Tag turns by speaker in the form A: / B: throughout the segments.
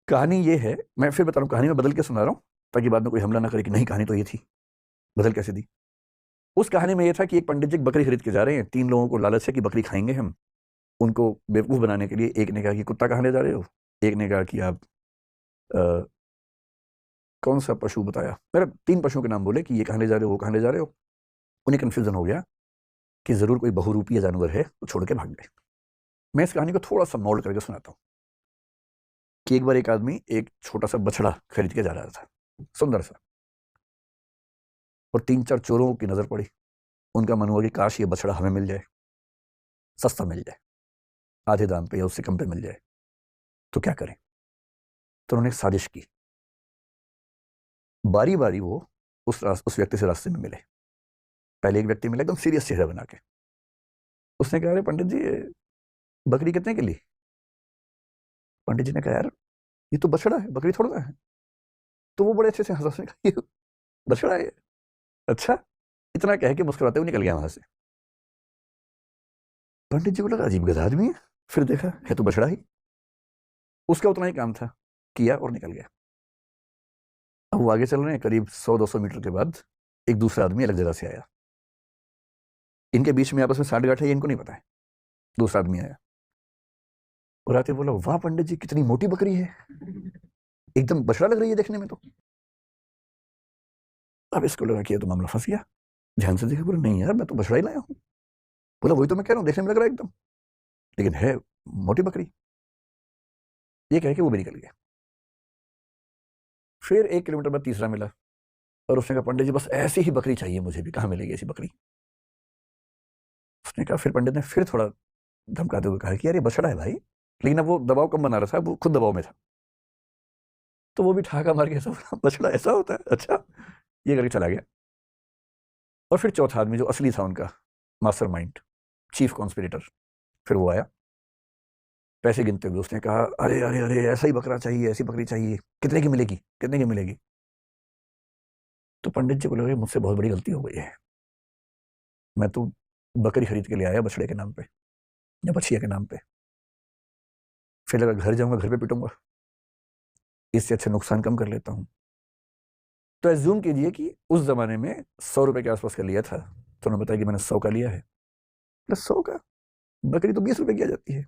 A: कहानी ये है, मैं फिर बता रहा हूँ, कहानी में बदल के सुना रहा हूँ ताकि बाद में कोई हमला ना करे कि नहीं कहानी तो ये थी, बदल कैसे दी। उस कहानी में ये था कि एक पंडित जी बकरी खरीद के जा रहे हैं, 3 लोगों को लालच है कि बकरी खाएंगे हम। उनको बेवकूफ बनाने के लिए एक ने कहा कि कुत्ता कहाँ ले जा रहे हो, एक ने कहा कि आप अ, कौन सा पशु बताया, मेरा 3 पशुओं के नाम बोले कि ये कहाँ ले जा रहे हो, वो कहाँ ले जा रहे हो। उन्हें कंफ्यूजन हो गया कि जरूर कोई बहुरूपीय जानवर है, तो छोड़ के भाग गए। मैं इस कहानी को थोड़ा सा मोल्ड करके सुनाता हूँ कि एक बार एक आदमी एक छोटा सा बछड़ा खरीद के जा रहा था, सुंदर सा, और 3-4 चोरों की नजर पड़ी। उनका मन हुआ कि काश ये बछड़ा हमें मिल जाए, सस्ता मिल जाए, आधे दाम पे या उससे कम पे मिल जाए, तो क्या करें। तो उन्होंने एक साजिश की। बारी बारी वो उस व्यक्ति से रास्ते में मिले। पहले एक व्यक्ति मिला एकदम सीरियस चेहरा बना के। उसने कहा, अरे पंडित जी, ये बकरी कितने की ली। पंडित जी ने कहा, यार ये तो बछड़ा है, बकरी थोड़ा है। तो वो बड़े अच्छे से हंसा, उसने कहा, ये बछड़ा है, अच्छा। इतना कह के मुस्कुराते हुए निकल गया वहां से। पंडित जी को लगा अजीब गधा आदमी है, फिर देखा है तो बछड़ा ही। उसका उतना ही काम था, किया और निकल गया। अब वो आगे चल रहे हैं, करीब 100-200 मीटर के बाद एक दूसरा आदमी अलग जगह से आया। इनके बीच में आपस में साठगांठ है, ये इनको नहीं पता है। दूसरा आदमी आया और आते बोला, वाह पंडित जी, कितनी मोटी बकरी है, एकदम बछड़ा लग रही है देखने में तो। अब इसको लगा कि ये तो मामला फंस गया। ध्यान से देखा, बोला नहीं यार, मैं तो बछड़ा ही लाया हूँ। बोला वही तो मैं कह रहा हूँ, देखने में लग रहा है एकदम, लेकिन है मोटी बकरी। ये कह के वो भी निकल गया। फिर 1 किलोमीटर बाद तीसरा मिला और उसने कहा, पंडित जी बस ऐसी ही बकरी चाहिए मुझे भी, कहाँ मिलेगी ऐसी बकरी। उसने कहा, फिर पंडित ने फिर थोड़ा धमकाते हुए कहा कि यार ये बछड़ा है भाई, लेकिन अब वो दबाव कम बना रहा था, वो खुद दबाव में था। तो वो भी ठहाका मार के ऐसा बोला, बछड़ा ऐसा होता है, अच्छा, ये करके चला गया। और फिर चौथा आदमी जो असली था उनका मास्टरमाइंड, चीफ कॉन्स्पिरेटर, फिर वो आया पैसे गिनते हुए। उसने कहा, अरे अरे अरे, ऐसा ही बकरा चाहिए, ऐसी बकरी चाहिए, कितने की मिलेगी, कितने की मिलेगी। तो पंडित जी को लगा मुझसे बहुत बड़ी गलती हो गई है, मैं तो बकरी खरीद के ले आया बछड़े के नाम पे या बछिया के नाम पे। फिर लगा घर जाऊंगा, घर पे पिटूंगा, इससे अच्छा नुकसान कम कर लेता हूँ। तो एज्यूम कीजिए कि उस जमाने में 100 रुपए के आसपास का लिया था, तो उन्होंने बताया कि मैंने 100 का लिया है। प्लस 100 का, बकरी तो 20 रुपए की आ जाती है,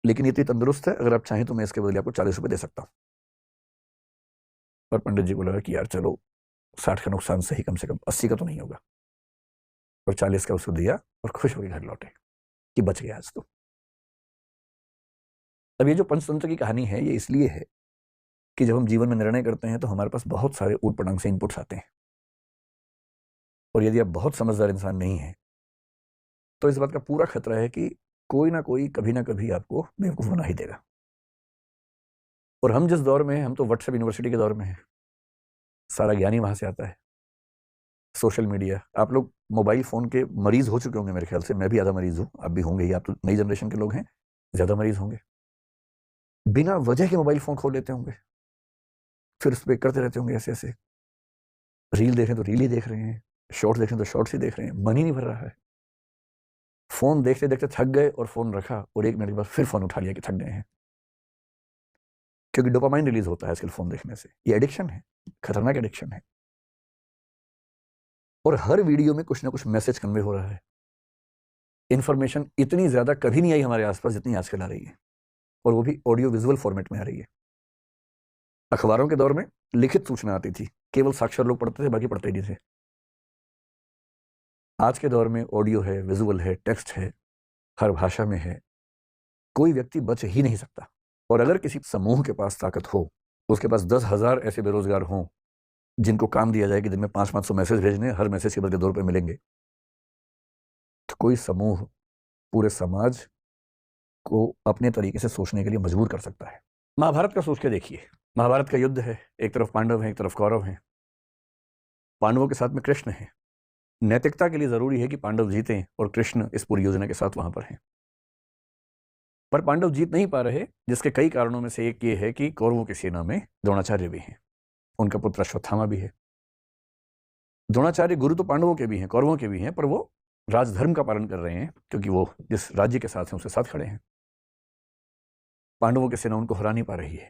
A: लेकिन ये इतनी तंदुरुस्त है, अगर आप चाहें तो मैं इसके बदले आपको 40 रुपए दे सकता हूँ। और पंडित जी को लगा कि यार चलो, 60 का नुकसान सही, कम से कम 80 का तो नहीं होगा। और 40 का उसको दिया और खुश होकर घर लौटे कि बच गया आज तो। अब ये जो पंचतंत्र की कहानी है, ये इसलिए है कि जब हम जीवन में निर्णय करते हैं तो हमारे पास बहुत सारे ऊट पटांग से इनपुट्स आते हैं, और यदि आप बहुत समझदार इंसान नहीं हैं तो इस बात का पूरा खतरा है कि कोई ना कोई कभी ना कभी आपको बेवकूफ बना ही देगा। और हम जिस दौर में हैं, हम तो व्हाट्सएप यूनिवर्सिटी के दौर में हैं, सारा ज्ञान ही वहां से आता है। सोशल मीडिया, आप लोग मोबाइल फोन के मरीज हो चुके होंगे मेरे ख्याल से, मैं भी ज्यादा मरीज हूं, आप भी होंगे ही, आप तो नई जनरेशन के लोग हैं, ज्यादा मरीज होंगे। बिना वजह के मोबाइल फोन खोल लेते होंगे, फिर उस पर करते रहते होंगे ऐसे ऐसे, रील देखें तो रील ही देख रहे हैं, शॉर्ट्स देखें तो शॉर्ट्स ही देख रहे हैं, मन ही नहीं भर रहा है। फोन देखते देखते थक गए और फोन रखा, और 1 मिनट के बाद फिर फोन उठा लिया कि थक गए हैं, क्योंकि डोपामाइन रिलीज होता है आजकल फोन देखने से। ये एडिक्शन है, खतरनाक एडिक्शन है। और हर वीडियो में कुछ ना कुछ मैसेज कन्वे हो रहा है। इंफॉर्मेशन इतनी ज्यादा कभी नहीं आई हमारे आसपास जितनी आजकल आ रही है, और वो भी ऑडियो विजुअल फॉर्मेट में आ रही है। अखबारों के दौर में लिखित सूचना आती थी, केवल साक्षर लोग पढ़ते थे, बाकी पढ़ते ही नहीं थे। आज के दौर में ऑडियो है, विजुअल है, टेक्स्ट है, हर भाषा में है, कोई व्यक्ति बच ही नहीं सकता। और अगर किसी समूह के पास ताकत हो, उसके पास 10,000 ऐसे बेरोजगार हों जिनको काम दिया जाए कि दिन में 500-500 मैसेज भेजने, हर मैसेज के बदले 2 रुपए मिलेंगे, तो कोई समूह पूरे समाज को अपने तरीके से सोचने के लिए मजबूर कर सकता है। महाभारत का सोच के देखिए, महाभारत का युद्ध है, एक तरफ पांडव हैं, एक तरफ कौरव हैं। पांडवों के साथ में कृष्ण है। नैतिकता के लिए जरूरी है कि पांडव जीतें, और कृष्ण इस पूरी योजना के साथ वहां पर हैं। पर पांडव जीत नहीं पा रहे, जिसके कई कारणों में से एक ये है कि कौरवों की सेना में द्रोणाचार्य भी हैं, उनका पुत्र अश्वत्थामा भी है। द्रोणाचार्य गुरु तो पांडवों के भी हैं, कौरवों के भी हैं, पर वो राजधर्म का पालन कर रहे हैं, क्योंकि वो जिस राज्य के साथ हैं उसके साथ खड़े हैं। पांडवों की सेना उनको हरा नहीं पा रही है।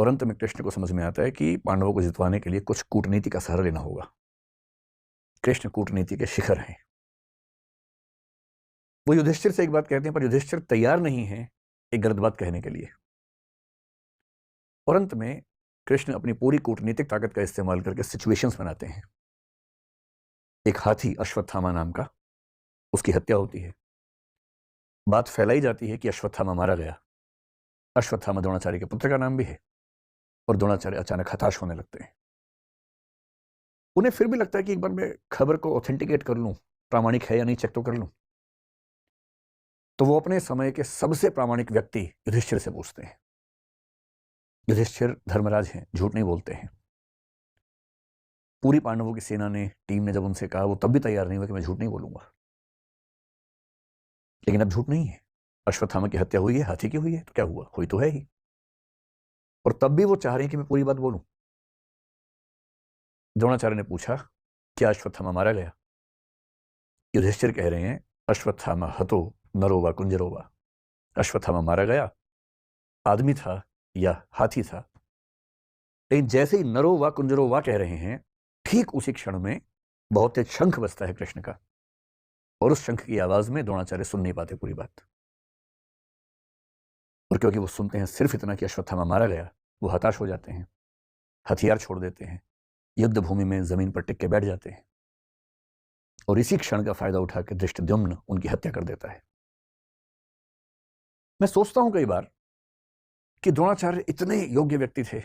A: और अंत में कृष्ण को समझ में आता है कि पांडवों को जितवाने के लिए कुछ कूटनीति का सहारा लेना होगा। कृष्ण कूटनीति के शिखर हैं। वो युधिष्ठिर से एक बात कहते हैं, पर युधिष्ठिर तैयार नहीं है एक गलत बात कहने के लिए। और अंत में कृष्ण अपनी पूरी कूटनीतिक ताकत का इस्तेमाल करके सिचुएशंस बनाते हैं। एक हाथी अश्वत्थामा नाम का, उसकी हत्या होती है। बात फैलाई जाती है कि अश्वत्थामा मारा गया। अश्वत्थामा द्रोणाचार्य के पुत्र का नाम भी है। और द्रोणाचार्य अचानक हताश होने लगते हैं। उन्हें फिर भी लगता है कि एक बार मैं खबर को ऑथेंटिकेट कर लूं, प्रामाणिक है या नहीं चेक तो कर लूं। तो वो अपने समय के सबसे प्रामाणिक व्यक्ति युधिष्ठिर से पूछते हैं। युधिष्ठिर धर्मराज हैं, झूठ नहीं बोलते हैं। पूरी पांडवों की सेना ने, टीम ने जब उनसे कहा, वो तब भी तैयार नहीं हुआ कि मैं झूठ नहीं बोलूंगा। लेकिन अब झूठ नहीं है, अश्वत्थामा की हत्या हुई है, हाथी की हुई है, तो क्या हुआ, हुई तो है ही। और तब भी वो चाह रहे हैं कि मैं पूरी बात बोलूं। द्रोणाचार्य ने पूछा, क्या अश्वत्थामा मारा गया? युधिष्ठिर कह रहे हैं, अश्वत्थामा हतो नरोवा कुंजरोवा। अश्वत्थामा मारा गया, आदमी था या हाथी था। लेकिन जैसे ही नरोवा कुंजरोवा कह रहे हैं, ठीक उसी क्षण में बहुत तेज शंख बजता है कृष्ण का। और उस शंख की आवाज में द्रोणाचार्य सुन नहीं पाते पूरी बात। और क्योंकि वो सुनते हैं सिर्फ इतना कि अश्वत्थामा मारा गया, वो हताश हो जाते हैं, हथियार छोड़ देते हैं, युद्ध भूमि में जमीन पर टिक के बैठ जाते हैं। और इसी क्षण का फायदा उठाकर धृष्टद्युम्न उनकी हत्या कर देता है। मैं सोचता हूं कई बार कि द्रोणाचार्य इतने योग्य व्यक्ति थे,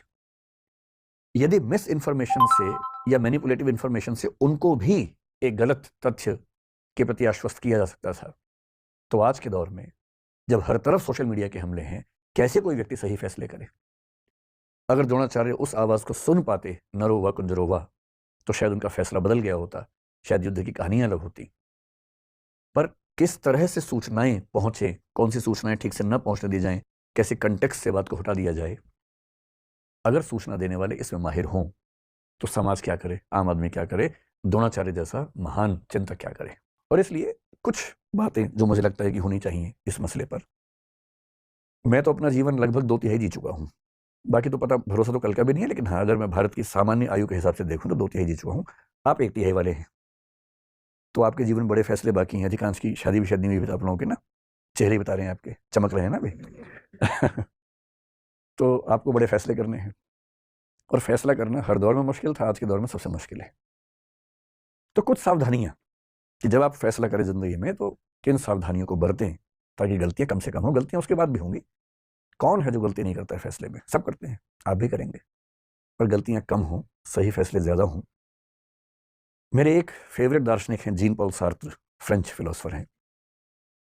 A: यदि मिस इंफॉर्मेशन से या मैनिपुलेटिव इंफॉर्मेशन से उनको भी एक गलत तथ्य के प्रति आश्वस्त किया जा सकता था, तो आज के दौर में जब हर तरफ सोशल मीडिया के हमले हैं, कैसे कोई व्यक्ति सही फैसले करे? अगर द्रोणाचार्य उस आवाज को सुन पाते, नरोवा कुंजरोवा, तो शायद उनका फैसला बदल गया होता, शायद युद्ध की कहानियां अलग होती। पर किस तरह से सूचनाएं पहुंचे, कौन सी सूचनाएं ठीक से न पहुंचने दी जाएं, कैसे कंटेक्स्ट से बात को हटा दिया जाए, अगर सूचना देने वाले इसमें माहिर हों, तो समाज क्या करे, आम आदमी क्या करे, द्रोणाचार्य जैसा महान चिंतक क्या करे। और इसलिए कुछ बातें जो मुझे लगता है कि होनी चाहिए इस मसले पर। मैं तो अपना जीवन लगभग 2/3 जी चुका हूं, बाकी तो पता भरोसा तो कल का भी नहीं है, लेकिन हाँ, अगर मैं भारत की सामान्य आयु के हिसाब से देखूं तो 2/3 जी चुका हूं। आप 1/3 वाले हैं, तो आपके जीवन में बड़े फैसले बाकी हैं। अधिकांश की शादी भी शादी नहीं हुई आप लोगों के ना, चेहरे बता रहे हैं आपके, चमक रहे हैं ना अभी। तो आपको बड़े फैसले करने हैं, और फैसला करना हर दौर में मुश्किल था, आज के दौर में सबसे मुश्किल है। तो कुछ सावधानियां कि जब आप फैसला करें जिंदगी में, तो किन सावधानियों को बरतें ताकि गलतियां कम से कम हो। गलतियां उसके बाद भी होंगी, कौन है जो गलती नहीं करता है फैसले में? सब करते हैं, आप भी करेंगे, पर गलतियां कम हो, सही फैसले ज्यादा हों। मेरे एक फेवरेट दार्शनिक हैं, Jean Paul Sartre, French philosopher हैं।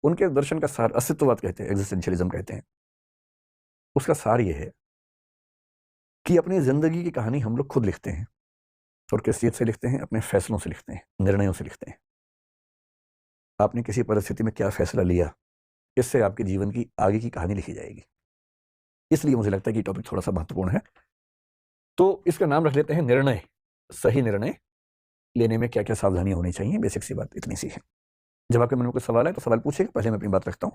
A: उनके दर्शन का सार अस्तित्ववाद कहते हैं, एग्जिस्टेंशियलिज्म कहते हैं। उसका सार यह है कि अपनी जिंदगी की कहानी हम लोग खुद लिखते हैं। और किस चीज से लिखते हैं? अपने फैसलों से लिखते हैं, निर्णयों से लिखते हैं। आपने किसी परिस्थिति में क्या फैसला लिया, इससे आपके जीवन की आगे की कहानी लिखी जाएगी। इसलिए मुझे लगता है कि टॉपिक थोड़ा सा महत्वपूर्ण है। तो इसका नाम रख लेते हैं निर्णय। सही निर्णय लेने में क्या क्या सावधानियां होनी चाहिए, बेसिक सी बात इतनी सी है। जब आपके मन में कोई सवाल है तो सवाल पूछिए, पहले मैं अपनी बात रखता हूं।